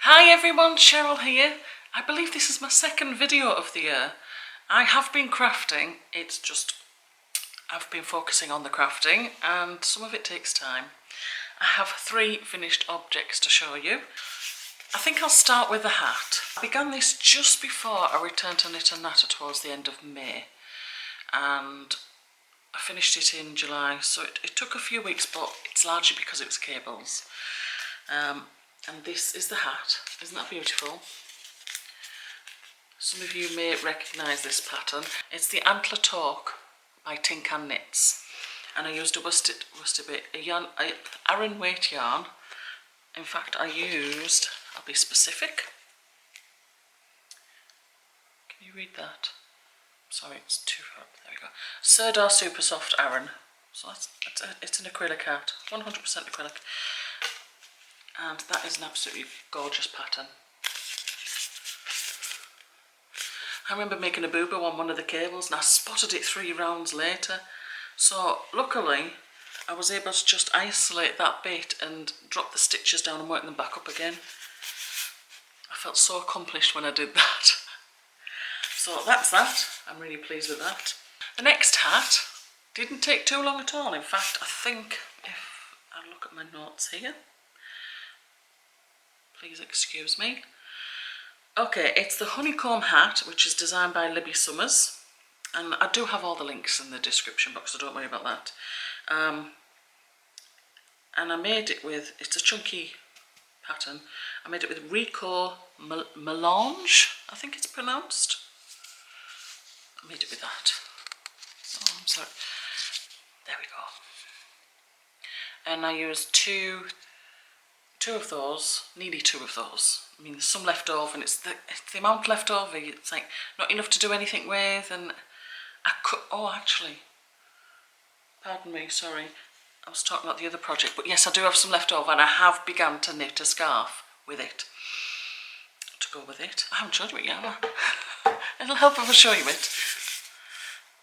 Hi everyone, Cheryl here. I believe this is my second video of the year. I have been crafting, it's just I've been focusing on the crafting and some of it takes time. I have 3 finished objects to show you. I think I'll start with the hat. I began this just before I returned to Knit and Natter towards the end of May, and I finished it in July, so it took a few weeks, but it's largely because it was cables. And this is the hat. Isn't that beautiful? Some of you may recognise this pattern. It's the Antler Toque by Tin Can Knits, and I used a worsted bit, a Aran weight yarn. In fact, I'll be specific. Can you read that? Sorry, it's too hard. There we go. Sirdar Super Soft Aran. So it's an acrylic hat, 100% acrylic. And that is an absolutely gorgeous pattern. I remember making a boo-boo on one of the cables and I spotted it 3 rounds later. So luckily I was able to just isolate that bit and drop the stitches down and work them back up again. I felt so accomplished when I did that. So that's that. I'm really pleased with that. The next hat didn't take too long at all. In fact, I think if I look at my notes here, please excuse me. Okay, it's the Honeycombe Hat, which is designed by Libby Summers, and I do have all the links in the description box, so don't worry about that. And I made it with, it's a chunky pattern, I made it with Rico Melange, I think it's pronounced. I made it with that. Oh, I'm sorry. There we go. And I used two of those, nearly 2 of those. I mean, there's some left over, and it's the amount left over, it's like not enough to do anything with. And I could, oh actually, pardon me, sorry, I was talking about the other project, but yes, I do have some left over, and I have begun to knit a scarf with it, to go with it. I haven't showed you it yet, have I? It'll help if I show you it.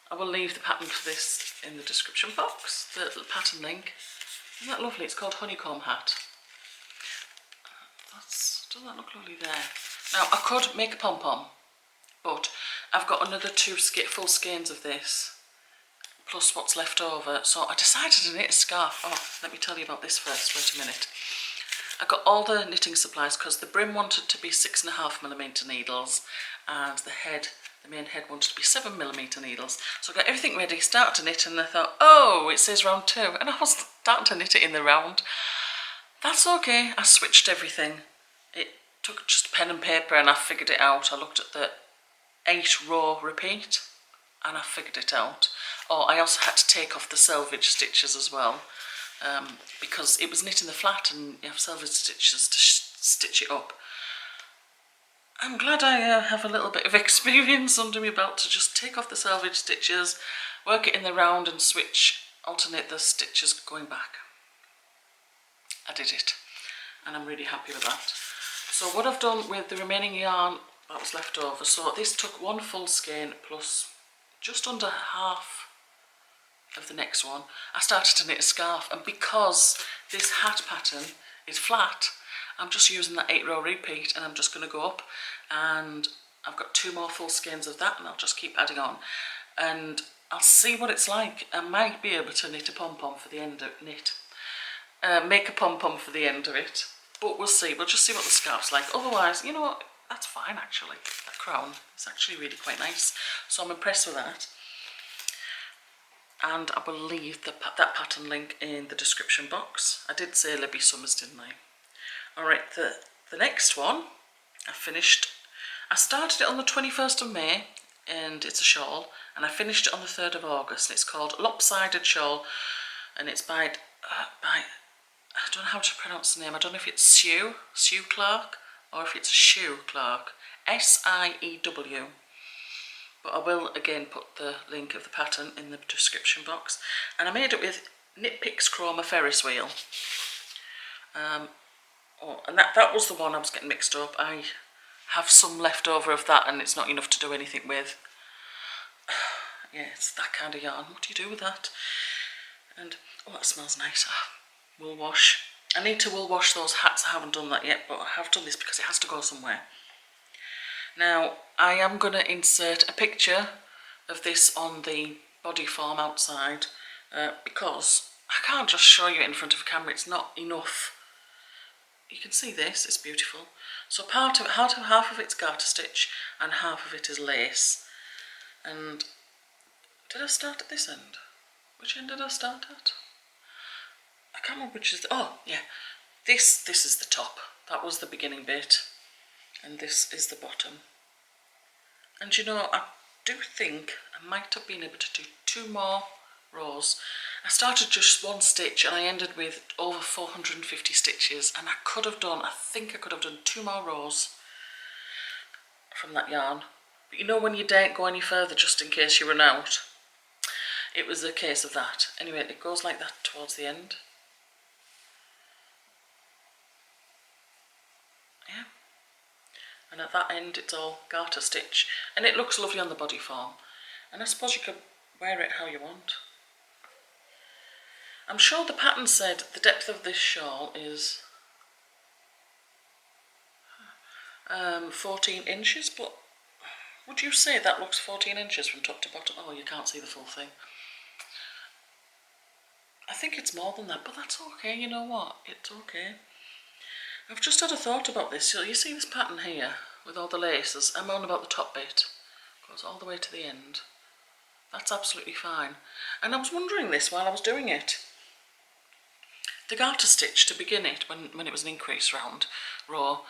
I will leave the pattern for this in the description box, the pattern link. Isn't that lovely? It's called Honeycombe Hat. Doesn't that look lovely there? Now, I could make a pom-pom, but I've got another 2 full skeins of this, plus what's left over, so I decided to knit a scarf. Oh, let me tell you about this first, wait a minute. I got all the knitting supplies because the brim wanted to be 6.5mm needles, and the main head wanted to be 7mm needles. So I got everything ready, started to knit, and I thought, oh, it says round 2, and I was starting to knit it in the round. That's okay, I switched everything. It took just pen and paper and I figured it out. I looked at the 8-row repeat and I figured it out. Oh, I also had to take off the selvage stitches as well, because it was knit in the flat and you have selvage stitches to stitch it up. I'm glad I have a little bit of experience under my belt to just take off the selvage stitches, work it in the round and alternate the stitches going back. I did it, and I'm really happy with that. So what I've done with the remaining yarn that was left over, so this took 1 full skein plus just under half of the next one. I started to knit a scarf, and because this hat pattern is flat, I'm just using that 8-row repeat, and I'm just going to go up, and I've got 2 more full skeins of that, and I'll just keep adding on, and I'll see what it's like. I might be able to knit a pom-pom for the end of make a pom-pom for the end of it, but we'll see. We'll just see what the scarf's like. Otherwise, you know what, that's fine actually. That crown is actually really quite nice, so I'm impressed with that. And I will leave that pattern link in the description box. I did say Libby Summers, didn't I? Alright, the next one I started it on the 21st of May, and it's a shawl, and I finished it on the 3rd of August. It's called Lopsided Shawl, and it's by I don't know how to pronounce the name. I don't know if it's Siew Clark, or if it's Siew Clark, S-I-E-W. But I will again put the link of the pattern in the description box. And I made it with Knit Picks Chroma Ferris wheel. And that was the one I was getting mixed up. I have some left over of that, and it's not enough to do anything with. Yeah, it's that kind of yarn. What do you do with that? And oh, that smells nice. Wool wash. I need to wool wash those hats. I haven't done that yet, but I have done this because it has to go somewhere. Now, I am going to insert a picture of this on the body form outside because I can't just show you it in front of a camera. It's not enough. You can see this, it's beautiful. So half of it's garter stitch and half of it is lace. And did I start at this end? Which end did I start at? I can't remember which is the, oh yeah, this is the top. That was the beginning bit, and this is the bottom. And you know, I do think I might have been able to do 2 more rows. I started just 1 stitch and I ended with over 450 stitches, and I think I could have done 2 more rows from that yarn. But you know when you don't go any further just in case you run out? It was a case of that. Anyway, it goes like that towards the end. Yeah. And at that end it's all garter stitch. And it looks lovely on the body form. And I suppose you could wear it how you want. I'm sure the pattern said the depth of this shawl is 14 inches, but would you say that looks 14 inches from top to bottom? Oh, you can't see the full thing. I think it's more than that, but that's okay, you know what? It's okay. I've just had a thought about this. So you see this pattern here with all the laces? I'm on about the top bit. Goes all the way to the end. That's absolutely fine. And I was wondering this while I was doing it. The garter stitch to begin it, when it was an increase round row,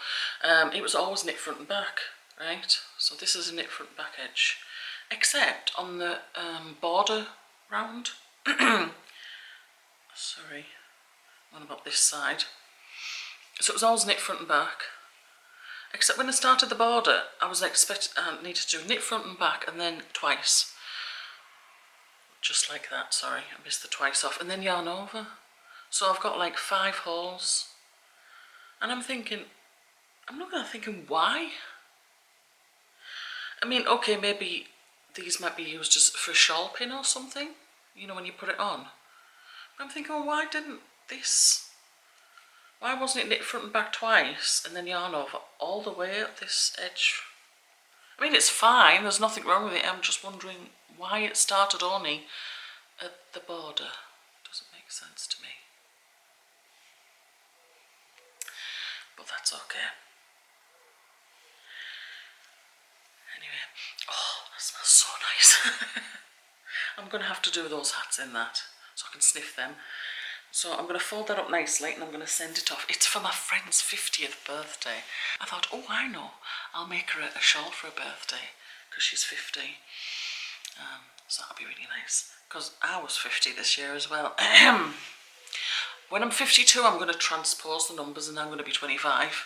it was always knit front and back, right? So this is a knit front and back edge, except on the border round. Sorry, what about this side? So it was always knit front and back, except when I started the border, I was needed to do knit front and back and then twice, just like that. Sorry, I missed the twice off, and then yarn over. So I've got like 5 holes, and I'm thinking why? I mean, okay, maybe these might be used as for a shawl pin or something, you know, when you put it on. But I'm thinking, well, why wasn't it knit front and back twice and then yarn over all the way up this edge? I mean, it's fine, there's nothing wrong with it. I'm just wondering why it started only at the border. Doesn't make sense to me. But that's okay. Anyway, oh, that smells so nice. I'm going to have to do those hats in that so I can sniff them. So I'm going to fold that up nicely and I'm going to send it off. It's for my friend's 50th birthday. I thought, oh, I know, I'll make her a shawl for her birthday because she's 50. So that'll be really nice because I was 50 this year as well. When I'm 52, I'm going to transpose the numbers and I'm going to be 25.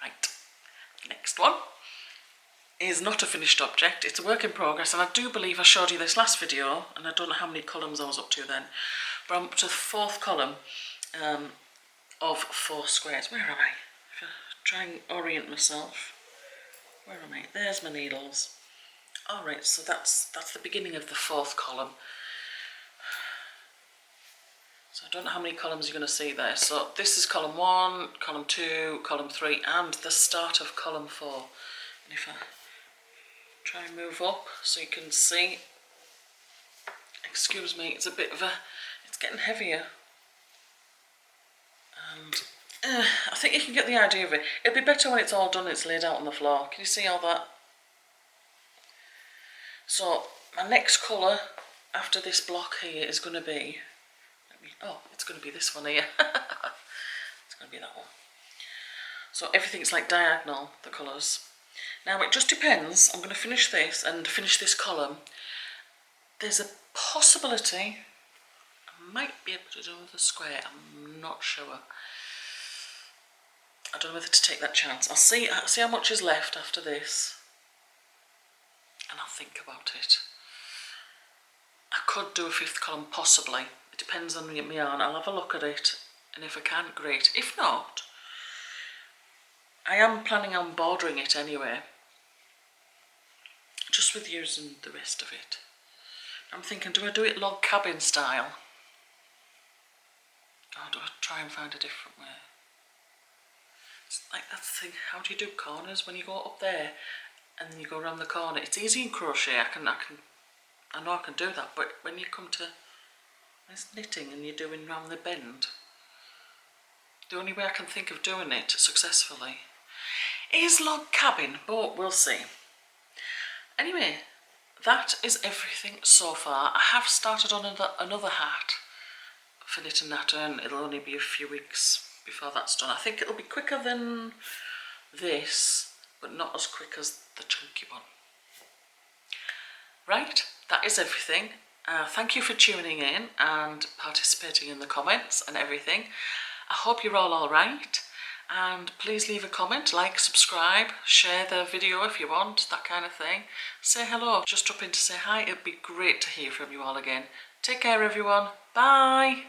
Right, next one is not a finished object. It's a work in progress, and I do believe I showed you this last video, and I don't know how many columns I was up to then, but I'm up to the 4th column of 4 squares. Where am I? If I try and orient myself. Where am I? There's my needles. Alright, so that's the beginning of the 4th column. So I don't know how many columns you're going to see there. So this is column 1, column 2, column 3, and the start of column 4. And if I try and move up so you can see, excuse me, it's a bit of it's getting heavier. And I think you can get the idea of it. It'll be better when it's all done, it's laid out on the floor. Can you see all that? So my next colour after this block here is going to be, it's going to be this one here. It's going to be that one. So everything's like diagonal, the colours. Now it just depends. I'm going to finish this and finish this column. There's a possibility I might be able to do the square. I'm not sure. I don't know whether to take that chance. I'll see how much is left after this, and I'll think about it. I could do a 5th column, possibly. It depends on my yarn. I'll have a look at it, and if I can, great. If not, I am planning on bordering it anyway, just with using the rest of it. I'm thinking, do I do it log cabin style? Or do I try and find a different way? It's like that's the thing, how do you do corners when you go up there and then you go around the corner? It's easy in crochet, I know I can do that, but when you come to this knitting and you're doing round the bend, the only way I can think of doing it successfully is log cabin, but we'll see. Anyway, that is everything so far. I have started on another hat for Knit and Natter, and it'll only be a few weeks before that's done. I think it'll be quicker than this, but not as quick as the chunky one. Right, that is everything. Thank you for tuning in and participating in the comments and everything. I hope you're all right, and please leave a comment, like, subscribe, share the video if you want, that kind of thing. Say hello, just drop in to say hi. It'd be great to hear from you all again. Take care everyone, bye!